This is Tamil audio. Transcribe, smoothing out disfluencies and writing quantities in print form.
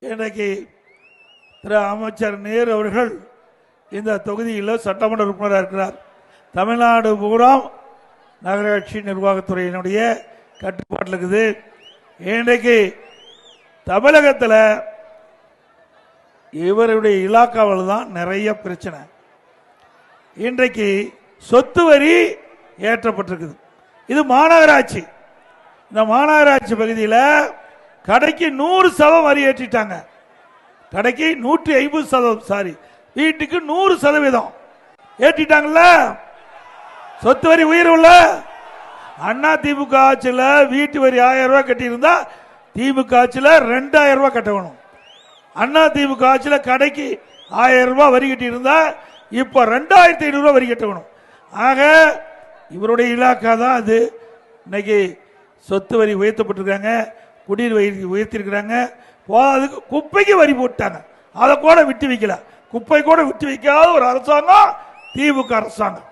இன்றைக்கு திரு அமைச்சர் நேரு அவர்கள் இந்த தொகுதியில் சட்டமன்ற உறுப்பினராக இருக்கிறார். தமிழ்நாடு பூரா நகராட்சி நிர்வாகத்துறையினுடைய கட்டுப்பாட்டில் இருக்குது. இன்றைக்கு தமிழகத்தில் இவருடைய இலாக்காவில் தான் நிறைய பிரச்சனை. இன்றைக்கு சொத்து வரி ஏற்றப்பட்டிருக்குது. இது மாநகராட்சி. இந்த மாநகராட்சி பகுதியில் கடைக்கு 100% வரி ஏற்றிட்டாங்க. கடைக்கு 150%, சாரி, வீட்டுக்கு 100% ஏற்றிட்டாங்கல்ல. சொத்து வரி உயர்வுல அண்ணா திமுக ஆட்சியில் வீட்டு வரி 1000 ரூபாய் கட்டியிருந்தா திமுக ஆட்சியில் 2000 ரூபாய் கட்டணும். அண்ணா திமுக ஆட்சியில் கடைக்கு 1000 ரூபாய் வரி கட்டி இருந்தா இப்ப 2500 ரூபாய் வரி கட்டணும். ஆக இவருடைய இலாக்கா தான் அது. இன்னைக்கு சொத்து வரி உயர்த்தப்பட்டிருக்காங்க, குடிநீர் வரி உயர்த்திருக்கிறாங்க. அதுக்கு குப்பைக்கு வரி போட்டாங்க. அதை கூட விட்டு வைக்கல. குப்பை கூட விட்டு வைக்காத ஒரு அரசாங்கம் திமுக அரசாங்கம்.